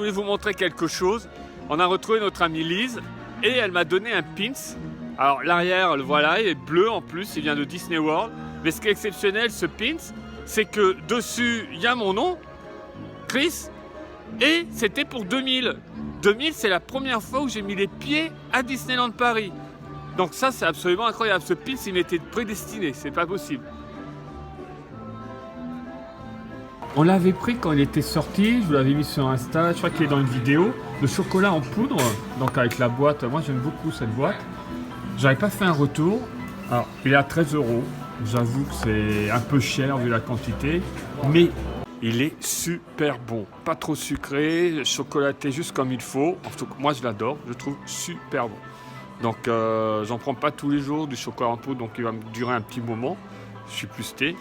voulais vous montrer quelque chose. On a retrouvé notre amie Lise et elle m'a donné un pins. Alors l'arrière, le voilà, il est bleu en plus, il vient de Disney World. Mais ce qui est exceptionnel, ce pins, c'est que dessus, il y a mon nom, Chris, et c'était pour 2000. 2000, c'est la première fois où j'ai mis les pieds à Disneyland Paris. Donc ça, c'est absolument incroyable. Ce pins, il m'était prédestiné, c'est pas possible. On l'avait pris quand il était sorti, je vous l'avais mis sur Insta, je crois qu'il est dans une vidéo. Le chocolat en poudre, donc avec la boîte, moi j'aime beaucoup cette boîte. J'avais pas fait un retour. Alors, il est à 13 €. J'avoue que c'est un peu cher vu la quantité, mais il est super bon. Pas trop sucré, chocolaté juste comme il faut. En tout cas, moi je l'adore, je le trouve super bon. Donc j'en prends pas tous les jours du chocolat en poudre, donc il va me durer un petit moment. Je suis plus thé.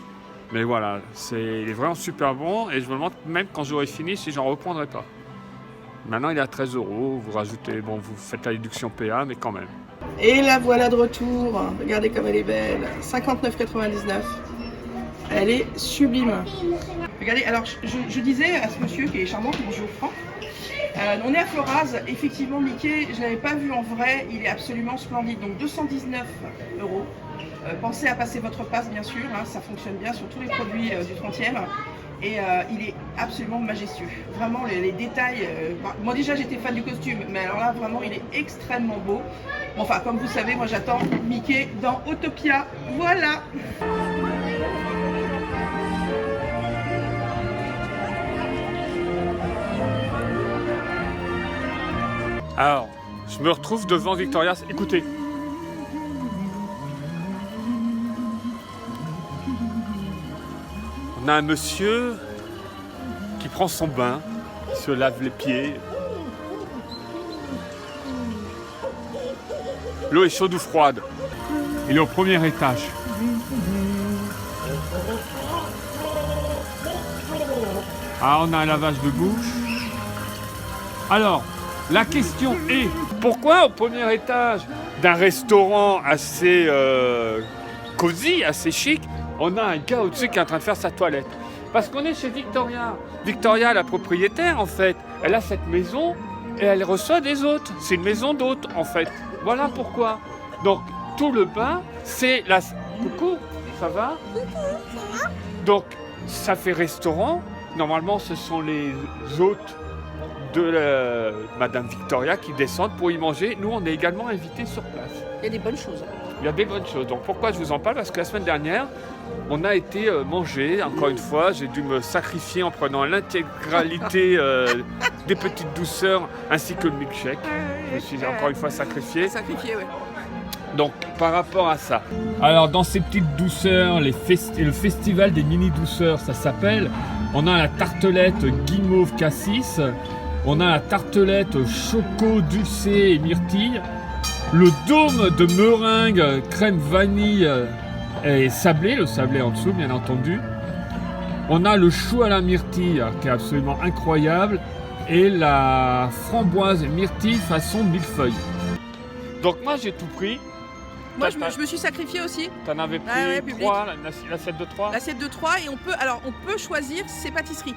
Mais voilà, il est vraiment super bon et je me demande même quand j'aurai fini si j'en reprendrai pas. Maintenant il est à 13 €, vous rajoutez, bon vous faites la déduction PA mais quand même. Et la voilà de retour. Regardez comme elle est belle. 59,99. Elle est sublime. Regardez, alors je disais à ce monsieur qui est charmant, bonjour Franck. On est à Floraz. Effectivement, Mickey, je ne l'avais pas vu en vrai. Il est absolument splendide. Donc 219 €. Pensez à passer votre passe, bien sûr. Hein, ça fonctionne bien sur tous les produits du 30e. Et il est absolument majestueux. Vraiment, les détails. Moi, déjà, j'étais fan du costume. Mais alors là, vraiment, il est extrêmement beau. Bon, enfin, comme vous savez, moi, j'attends Mickey dans Autopia. Voilà. Alors, je me retrouve devant Victoria's. Écoutez. On a un monsieur qui prend son bain, qui se lave les pieds. L'eau est chaude ou froide. Il est au premier étage. Ah, on a un lavage de bouche. Alors, la question est, pourquoi au premier étage d'un restaurant assez cosy, assez chic, on a un gars au-dessus qui est en train de faire sa toilette? Parce qu'on est chez Victoria. Victoria, la propriétaire, en fait, elle a cette maison et elle reçoit des hôtes. C'est une maison d'hôtes, en fait. Voilà pourquoi. Donc, tout le bain, c'est la... Coucou, ça va? Donc, ça fait restaurant. Normalement, ce sont les hôtes de Madame Victoria qui descendent pour y manger. Nous, on est également invités sur place. Il y a des bonnes choses. Il y a des bonnes choses. Donc pourquoi je vous en parle? Parce que la semaine dernière, on a été manger. Encore une fois, j'ai dû me sacrifier en prenant l'intégralité des petites douceurs ainsi que le milkshake. Je me suis encore une fois sacrifié. Sacrifié, oui. Donc par rapport à ça. Alors dans ces petites douceurs, le festival des mini douceurs, ça s'appelle. On a la tartelette guimauve cassis. On a la tartelette choco, dulcé et myrtille. Le dôme de meringue, crème vanille et sablé, le sablé en dessous bien entendu. On a le chou à la myrtille qui est absolument incroyable. Et la framboise myrtille façon millefeuille. Donc moi j'ai tout pris. Moi je me suis sacrifiée aussi. T'en avais pris 3, l'assiette de 3. L'assiette de 3 et on peut choisir ses pâtisseries.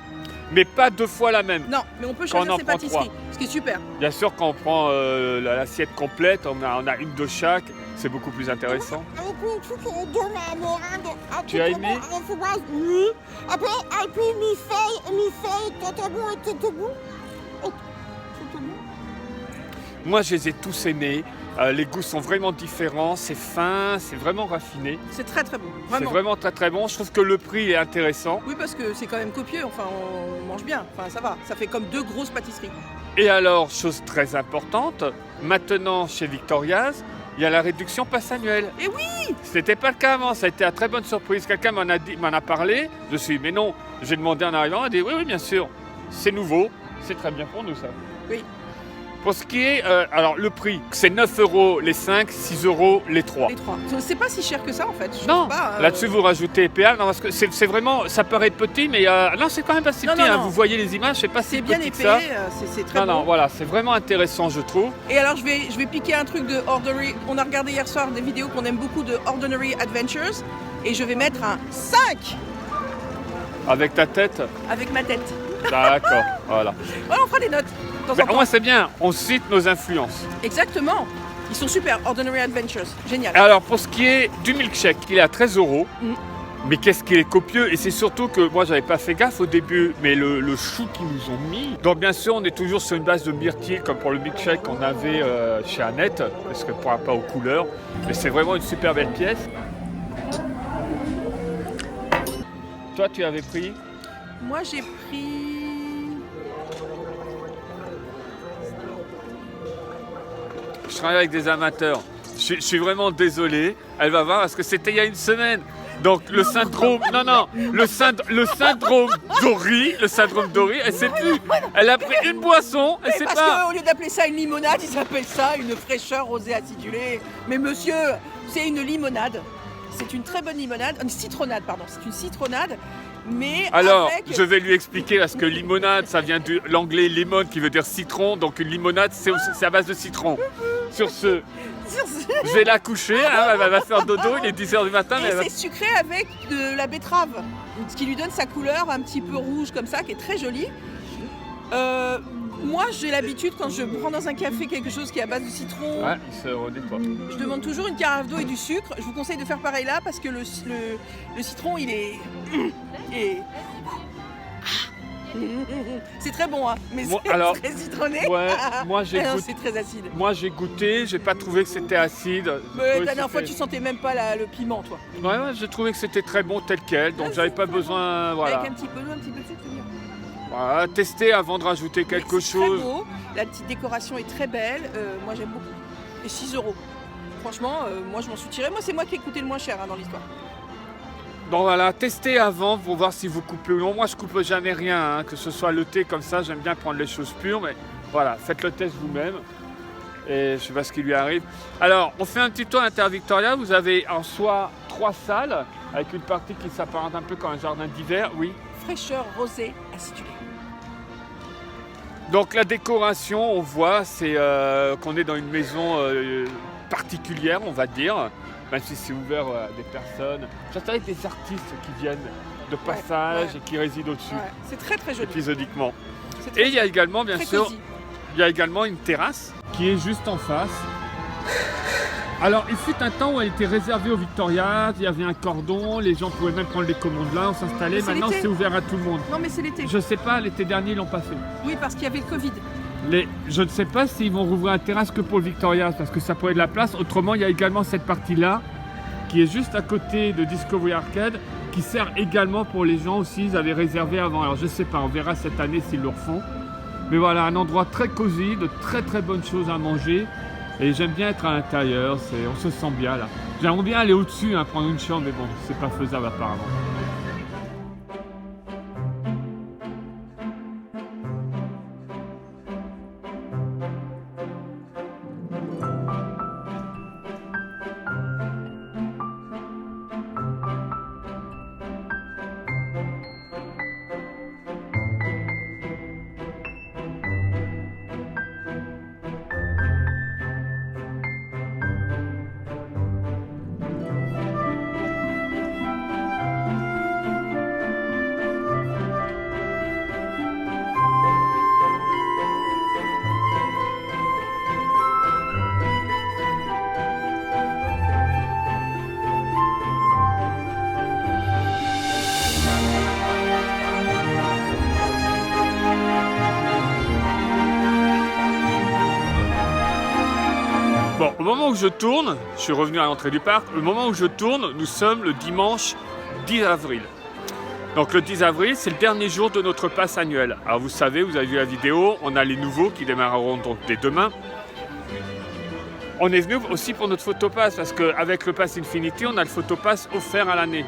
Mais pas 2 fois la même. Non, mais on peut choisir ses pâtisseries, ce qui est super. Bien sûr, quand on prend l'assiette complète, on a une de chaque, c'est beaucoup plus intéressant. Tu as aimé? Oui. Après, mi-feuille, tout bon. Moi, je les ai tous aimés. Les goûts sont vraiment différents, c'est fin, c'est vraiment raffiné. C'est très très bon, vraiment. C'est vraiment très très bon. Je trouve que le prix est intéressant. Oui, parce que c'est quand même copieux, enfin on mange bien, enfin ça va. Ça fait comme 2 grosses pâtisseries. Et alors, chose très importante, maintenant chez Victoria's, il y a la réduction passe annuelle. Et oui! Ce n'était pas le cas avant, ça a été une très bonne surprise. Quelqu'un m'en a parlé, je suis mais non, j'ai demandé en arrivant, elle a dit oui, bien sûr, c'est nouveau, c'est très bien pour nous ça. Oui. Pour ce qui est, alors le prix, c'est 9 € les 5, 6 € les 3. Les 3. C'est pas si cher que ça en fait. Non, là-dessus vous rajoutez PA, non, parce que c'est vraiment, ça paraît petit, mais non, c'est quand même pas si petit. Hein, vous voyez les images, c'est pas si petit bien que ça. C'est très bon. Non, voilà, c'est vraiment intéressant, je trouve. Et alors je vais piquer un truc de Ordinary. On a regardé hier soir des vidéos qu'on aime beaucoup de Ordinary Adventures, et je vais mettre un 5. Avec ta tête? Avec ma tête. D'accord, voilà. Voilà, on fera des notes. De temps Mais en au temps. moins c'est bien, on cite nos influences. Exactement. Ils sont super. Ordinary Adventures. Génial. Alors pour ce qui est du milkshake, il est à 13 €. Mm. Mais qu'est-ce qu'il est copieux, et c'est surtout que moi j'avais pas fait gaffe au début, mais le chou qu'ils nous ont mis. Donc bien sûr on est toujours sur une base de myrtille comme pour le milkshake qu'on avait chez Annette, parce que pour pas aux couleurs, mais c'est vraiment une super belle pièce. Toi tu avais pris? Moi, j'ai pris... Je travaille avec des amateurs. Je suis vraiment désolé, elle va voir parce que c'était il y a une semaine. Donc le syndrome, le syndrome Dory, elle sait plus. Elle a pris une boisson, elle sait Parce pas. qu'au lieu d'appeler ça une limonade, ils appellent ça une fraîcheur rosée acidulée. Mais monsieur, c'est une limonade. C'est une très bonne limonade. Une citronnade, pardon. C'est une citronnade. Mais Alors, avec... je vais lui expliquer parce que limonade, ça vient de l'anglais lemon qui veut dire citron. Donc une limonade, c'est à base de citron. Sur ce, je vais la coucher, hein, elle va faire dodo, il est 10h du matin. Mais Et elle va... c'est sucré avec de la betterave. Ce qui lui donne sa couleur un petit peu rouge comme ça, qui est très jolie. Moi, j'ai l'habitude, quand je prends dans un café quelque chose qui est à base de citron, Ouais, il se redéploie. je demande toujours une carafe d'eau et du sucre. Je vous conseille de faire pareil là parce que le citron, il est... C'est très bon, hein, mais Moi, c'est alors, très citronné. Ouais, moi j'ai Ah non, goûté. c'est très acide. Moi j'ai goûté, j'ai pas trouvé que c'était acide. J'ai Mais trouvé la que dernière fois, c'était- tu sentais même pas le piment, toi. Ouais, j'ai trouvé que c'était très bon tel quel, donc Ouais, j'avais c'est pas très besoin. Voilà. Avec un petit peu d'eau, un petit peu de sucre, c'est bien. Voilà, tester avant de rajouter quelque C'est chose. Très beau. La petite décoration est très belle. Moi, j'aime beaucoup. Et 6 €. Franchement, moi, je m'en suis tirée. Moi, c'est moi qui ai coûté le moins cher, hein, dans l'histoire. Donc voilà, testez avant pour voir si vous coupez ou non. Moi je coupe jamais rien, hein, que ce soit le thé comme ça, j'aime bien prendre les choses pures, mais voilà, faites le test vous-même. Et je sais pas ce qui lui arrive. Alors, on fait un petit tour à Inter-Victoria. Vous avez en soi 3 salles, avec une partie qui s'apparente un peu comme un jardin d'hiver, oui. Fraîcheur rosée acidulée. Donc la décoration, on voit, c'est qu'on est dans une maison particulière, on va dire, même si c'est ouvert à des personnes. J'attends avec des artistes qui viennent de passage ouais. et qui résident au-dessus, Ouais, c'est très très joli. épisodiquement. C'est très Et il y a également, bien très sûr, cosy. il y a également une terrasse qui est juste en face. Alors, il fut un temps où elle était réservée aux Victoria, il y avait un cordon, les gens pouvaient même prendre les commandes là, on s'installait. Mais c'est Maintenant, l'été. c'est ouvert à tout le monde. Non, mais c'est l'été. Je sais pas, l'été dernier, ils l'ont pas fait. Oui, parce qu'il y avait le Covid. Je ne sais pas s'ils vont rouvrir la terrasse que pour le Victoria, parce que ça pourrait être de la place. Autrement, il y a également cette partie-là, qui est juste à côté de Discovery Arcade, qui sert également pour les gens aussi, ils avaient réservé avant. Alors je sais pas, on verra cette année s'ils le refont. Mais voilà, un endroit très cosy, de très très bonnes choses à manger. Et j'aime bien être à l'intérieur, on se sent bien là. J'aimerais bien aller au-dessus, hein, prendre une chambre, mais bon, c'est pas faisable apparemment. Bon, au moment où je tourne, je suis revenu à l'entrée du parc, au moment où je tourne, nous sommes le dimanche 10 avril. Donc le 10 avril, c'est le dernier jour de notre pass annuel. Alors vous savez, vous avez vu la vidéo, on a les nouveaux qui démarreront donc dès demain. On est venu aussi pour notre photopass, parce qu'avec le Pass Infinity, on a le photopass offert à l'année.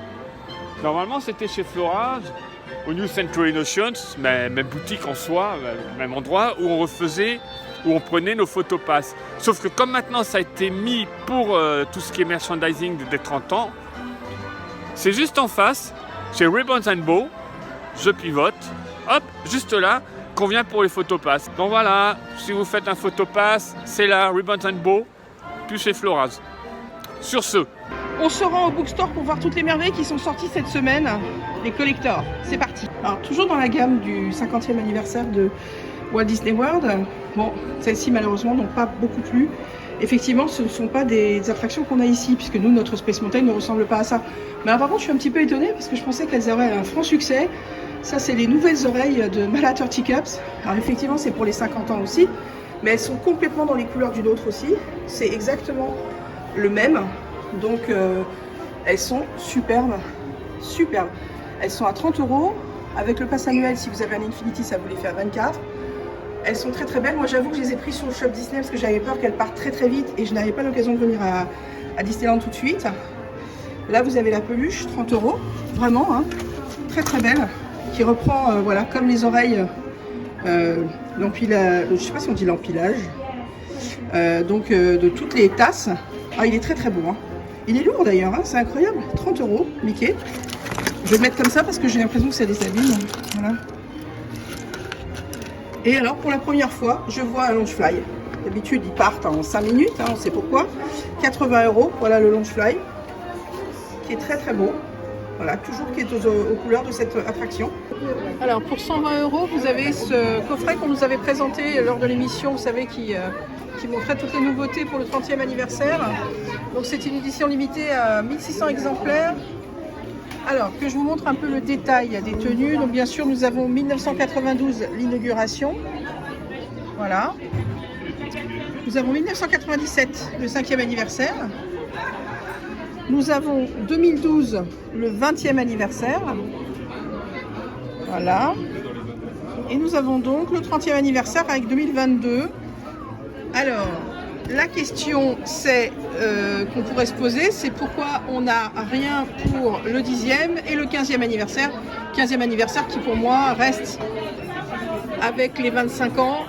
Normalement, c'était chez Florage, au New Century Notions, même boutique en soi, même endroit, où on prenait nos photopass. Sauf que comme maintenant ça a été mis pour tout ce qui est merchandising des 30 ans, c'est juste en face, chez Ribbons and Bow, je pivote, hop, juste là, qu'on vient pour les photopass. Donc voilà, si vous faites un photopass, c'est là, Ribbons and Bow, plus chez Floraz. Sur ce, On se rend au bookstore pour voir toutes les merveilles qui sont sorties cette semaine, les collectors. C'est parti. Alors toujours dans la gamme du 50e anniversaire de Walt Disney World. Bon, celles-ci malheureusement n'ont pas beaucoup plu. Effectivement, ce ne sont pas des attractions qu'on a ici, puisque nous, notre Space Mountain ne ressemble pas à ça. Mais par contre, je suis un petit peu étonnée, parce que je pensais qu'elles auraient un franc succès. Ça, c'est les nouvelles oreilles de Malater Teacups. Alors effectivement, c'est pour les 50 ans aussi, mais elles sont complètement dans les couleurs d'une autre aussi. C'est exactement le même. Donc, elles sont superbes. Superbes. Elles sont à 30 €. Avec le pass annuel, si vous avez un Infinity, ça vous les fait à 24. Elles sont très très belles. Moi, j'avoue que je les ai prises sur le shop Disney parce que j'avais peur qu'elles partent très très vite et je n'avais pas l'occasion de venir à Disneyland tout de suite. Là, vous avez la peluche, 30 €. Vraiment, hein, très très belle. Qui reprend, voilà, comme les oreilles, l'empilage, je ne sais pas si on dit l'empilage, de toutes les tasses. Ah, il est très très beau. Hein. Il est lourd d'ailleurs, hein, c'est incroyable. 30 € Mickey. Je vais le mettre comme ça parce que j'ai l'impression que ça déshabille. Voilà. Et alors, pour la première fois, je vois un Loungefly. D'habitude, ils partent en 5 minutes, hein, on sait pourquoi. 80 €, voilà le Loungefly, qui est très très beau. Voilà, toujours qui est aux couleurs de cette attraction. Alors, pour 120 €, vous avez ce coffret qu'on nous avait présenté lors de l'émission, vous savez, qui montrait toutes les nouveautés pour le 30e anniversaire. Donc, c'est une édition limitée à 1600 exemplaires. Alors, que je vous montre un peu le détail des tenues. Donc, bien sûr, nous avons 1992, l'inauguration. Voilà. Nous avons 1997, le 5e anniversaire. Nous avons 2012, le 20e anniversaire. Voilà. Et nous avons donc le 30e anniversaire avec 2022. Alors, la question qu'on pourrait se poser, c'est pourquoi on n'a rien pour le 10e et le 15e anniversaire. 15e anniversaire qui pour moi reste avec les 25 ans.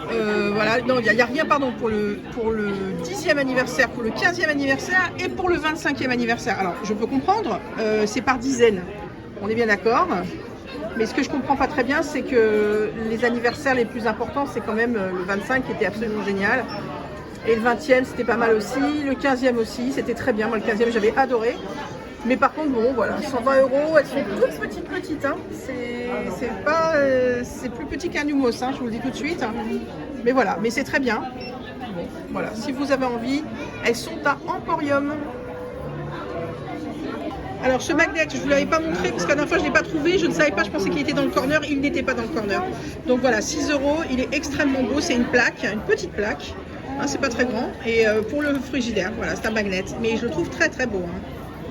Voilà, non, il n'y a rien pardon, pour le 10e anniversaire, pour le 15e anniversaire et pour le 25e anniversaire. Alors, je peux comprendre, c'est par dizaines, on est bien d'accord. Mais ce que je comprends pas très bien, c'est que les anniversaires les plus importants, c'est quand même le 25 qui était absolument génial. Et le 20e, c'était pas mal aussi. Le 15e aussi, c'était très bien. Moi, le 15e, j'avais adoré. Mais par contre, bon, voilà, 120 €, elles sont toutes petites. Hein. C'est plus petit qu'un Numos, hein, je vous le dis tout de suite. Mais voilà, mais c'est très bien. Bon, voilà, si vous avez envie, elles sont à Emporium. Alors, ce magnet, je ne vous l'avais pas montré parce que la dernière fois, je ne l'ai pas trouvé. Je ne savais pas, je pensais qu'il était dans le corner. Il n'était pas dans le corner. Donc voilà, 6 €. Il est extrêmement beau. C'est une plaque, une petite plaque. Hein, c'est pas très grand. Et pour le frigidaire, voilà, c'est un magnet. Mais je le trouve très très beau. Hein.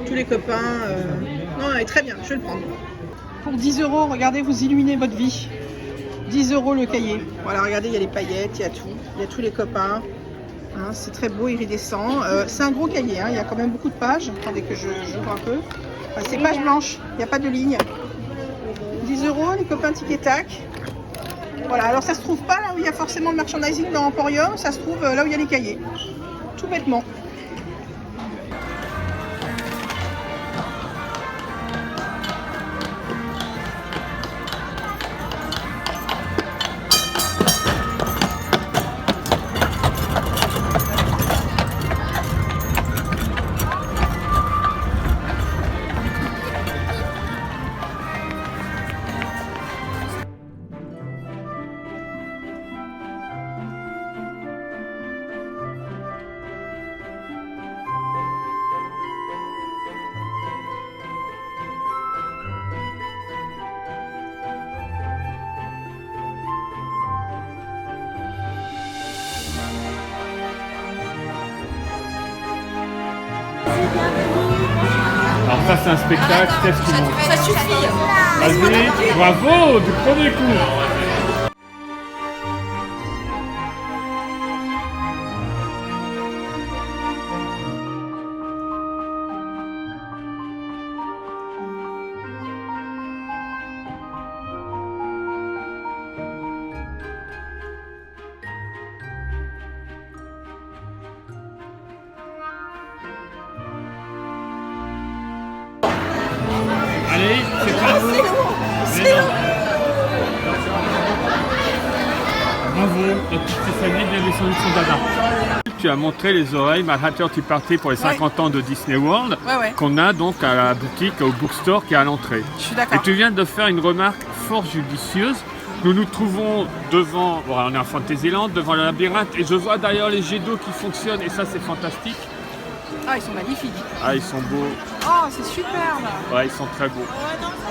Tous les copains. Non, il est très bien, je vais le prendre. Pour 10 €, regardez, vous illuminez votre vie. 10 € le cahier. Voilà, regardez, il y a les paillettes, il y a tout. Il y a tous les copains. Hein, c'est très beau, iridescent. C'est un gros cahier, hein, il y a quand même beaucoup de pages. Attendez que j'ouvre un peu. Enfin, c'est page blanche, il n'y a pas de ligne. 10 €, les copains tic et tac. Voilà, alors ça se trouve pas là où il y a forcément le merchandising dans Emporium, ça se trouve là où il y a les cahiers. Tout bêtement. Alors ça c'est un spectacle, qu'est-ce qu'ils montrent? Ça suffit. Vas-y, bravo, du premier coup. Allez, c'est pas vous. C'est long. Bravo, notre petite Stéphanie vient descendre de son dada. tu as montré les oreilles Happy Birthday Party pour les 50 ans de Disney World, qu'on a donc à la boutique, au bookstore qui est à l'entrée. Je suis d'accord. Et tu viens de faire une remarque fort judicieuse. Nous nous trouvons devant, on est en Fantasyland, devant le labyrinthe, et je vois d'ailleurs les jets d'eau qui fonctionnent, et ça c'est fantastique. Ah, ils sont magnifiques. Ah, ils sont beaux. Oh, c'est superbe. Ouais, ils sont très beaux.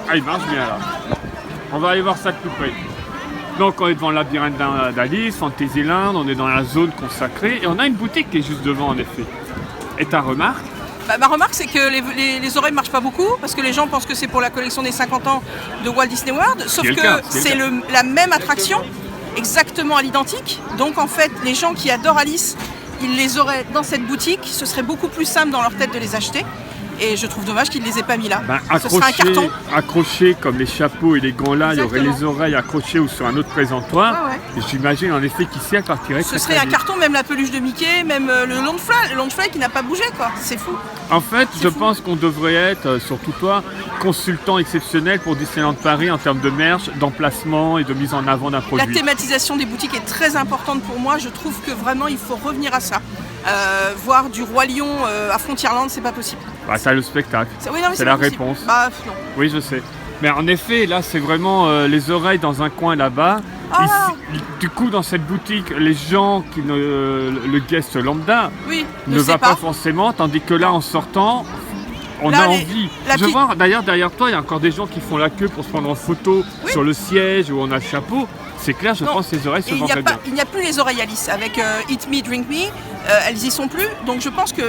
Ah, ils marchent bien là. On va aller voir ça de plus près. Donc on est devant le labyrinthe d'Alice, Fantasyland, on est dans la zone consacrée, et on a une boutique qui est juste devant en effet. Et ta remarque? Ma remarque, c'est que les oreilles ne marchent pas beaucoup parce que les gens pensent que c'est pour la collection des 50 ans de Walt Disney World, sauf que c'est la même attraction, exactement à l'identique. Donc en fait, les gens qui adorent Alice, ils les auraient dans cette boutique. Ce serait beaucoup plus simple dans leur tête de les acheter. Et je trouve dommage qu'ils ne les aient pas mis là. Ce serait un carton. Accrochés comme les chapeaux et les gants là, il y aurait les oreilles accrochées ou sur un autre présentoir. Et j'imagine en effet qu'ici elle partirait Ce serait un carton, même la peluche de Mickey, même le Loungefly qui n'a pas bougé quoi. C'est fou. En fait, je pense qu'on devrait être, surtout toi, consultant exceptionnel pour Disneyland Paris en termes de merch, d'emplacement et de mise en avant d'un produit. La thématisation des boutiques est très importante pour moi. Je trouve que vraiment il faut revenir à ça. Voir du Roi Lion à Frontierland, c'est pas possible. Bah, c'est le spectacle. Oui, c'est la réponse. Bah, non. Oui, je sais. Mais en effet, là, c'est vraiment les oreilles dans un coin là-bas. Du coup, dans cette boutique, les gens qui le guest lambda ne va pas forcément, tandis que là, en sortant, on a envie. Je vois d'ailleurs derrière toi, il y a encore des gens qui font la queue pour se prendre en photo sur le siège où on a le chapeau. C'est clair, je pense que les oreilles se vendraient bien. Il n'y a plus les oreilles Alice avec Eat Me, Drink Me, elles y sont plus. Donc je pense que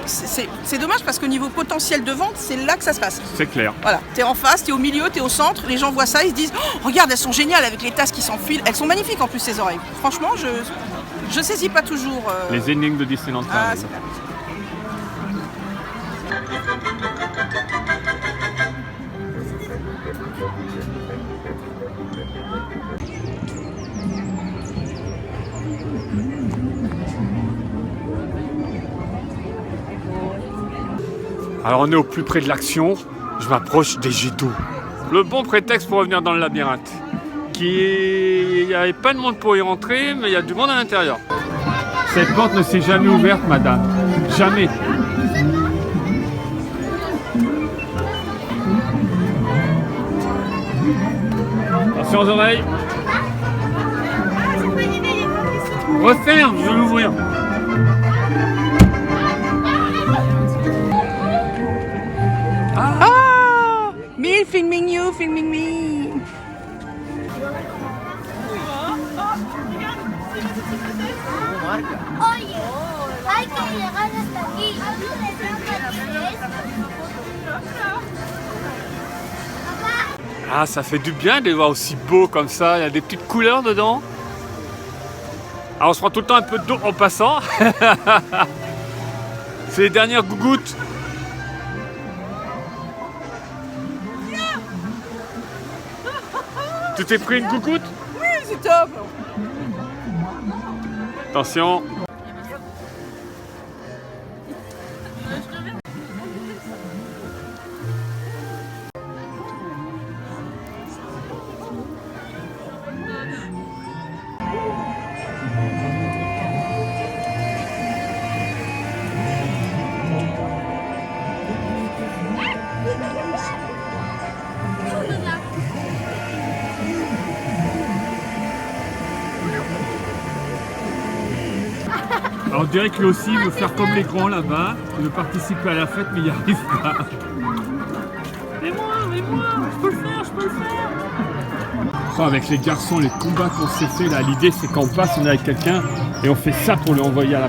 c'est dommage parce qu'au niveau potentiel de vente, c'est là que ça se passe. C'est clair. Voilà, t'es en face, t'es au milieu, t'es au centre, les gens voient ça, ils se disent oh, regarde, elles sont géniales avec les tasses qui s'enfilent. Elles sont magnifiques en plus ces oreilles. Franchement, je saisis pas toujours. Les énigmes de Disneyland Paris. Ah, c'est clair. Alors on est au plus près de l'action, je m'approche des jets d'eau. Le bon prétexte pour revenir dans le labyrinthe. Il n'y avait pas de monde pour y rentrer, mais il y a du monde à l'intérieur. Cette porte ne s'est jamais ouverte, madame. Jamais. Attention aux oreilles. Referme, je vais l'ouvrir. Me, filming you, filming me. Oye, hay que llegar hasta aquí. Ah, ça fait du bien de les voir aussi beaux comme ça. Il y a des petites couleurs dedans. Alors on se prend tout le temps un peu d'eau en passant. C'est les dernières gougouttes. Tu t'es pris une gougoute? Oui, c'est top. Attention. Alors on dirait que lui aussi veut faire comme les grands là-bas, il veut participer à la fête mais il n'y arrive pas. Mais moi, je peux le faire. Oh, avec les garçons, les combats qu'on s'est fait là, l'idée c'est qu'on passe, on est avec quelqu'un et on fait ça pour lui envoyer à la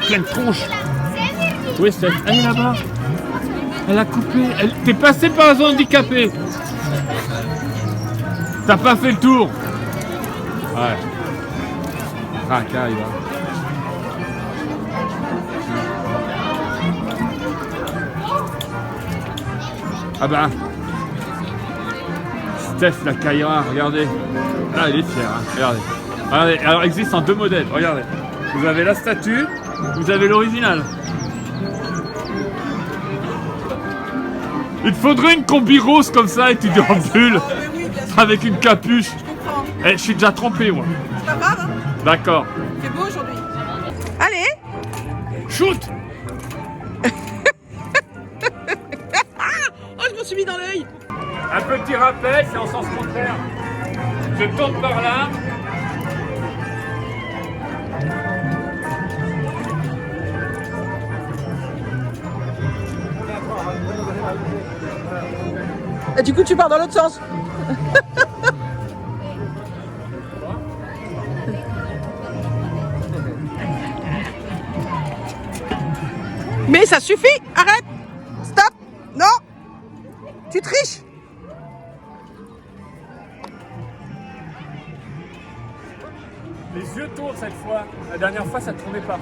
pleine tronche. Oui, elle est là-bas. Elle a coupé. T'es passé par la zone handicapée. T'as pas fait le tour. Ouais. Racaille, là. Ah bah Steph la caillera, regardez. Ah, elle est fière, hein. Regardez. Alors il existe en deux modèles, regardez. Vous avez la statue, vous avez l'original. Il te faudrait une combi rose comme ça et tu déambules avec une capuche. Je comprends. Je suis déjà trompé moi. C'est pas grave, hein. D'accord. C'est beau aujourd'hui. Allez, Shoot! Oh, je me suis mis dans l'œil. Un petit rappel, c'est en sens contraire. Je tourne par là. Et du coup, tu pars dans l'autre sens. Mais ça suffit, arrête. Stop. Non. Tu triches. Les yeux tournent cette fois. La dernière fois, ça ne tournait pas.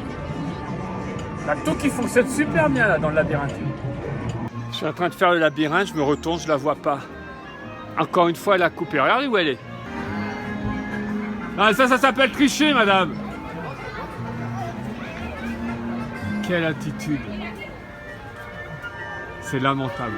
La tour qui fonctionne super bien là dans le labyrinthe. Je suis en train de faire le labyrinthe, je me retourne, je la vois pas. Encore une fois, elle a coupé. Regardez où elle est. Ah, ça s'appelle tricher, madame. Quelle attitude. C'est lamentable.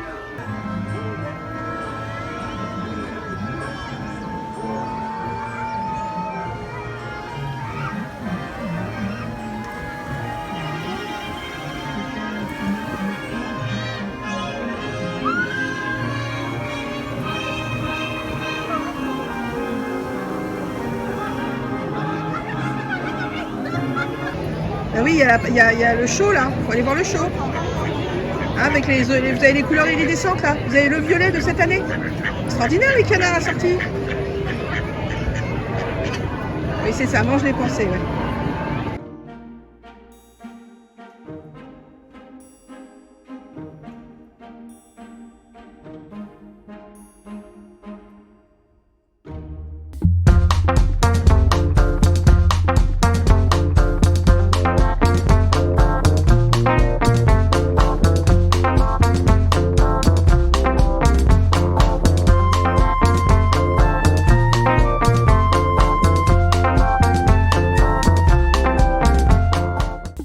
Ah oui, il y a le show là, faut aller voir le show. Hein, avec vous avez les couleurs iridescentes là, vous avez le violet de cette année. Extraordinaire les canards assortis. Oui c'est ça, mange les pensées. Ouais.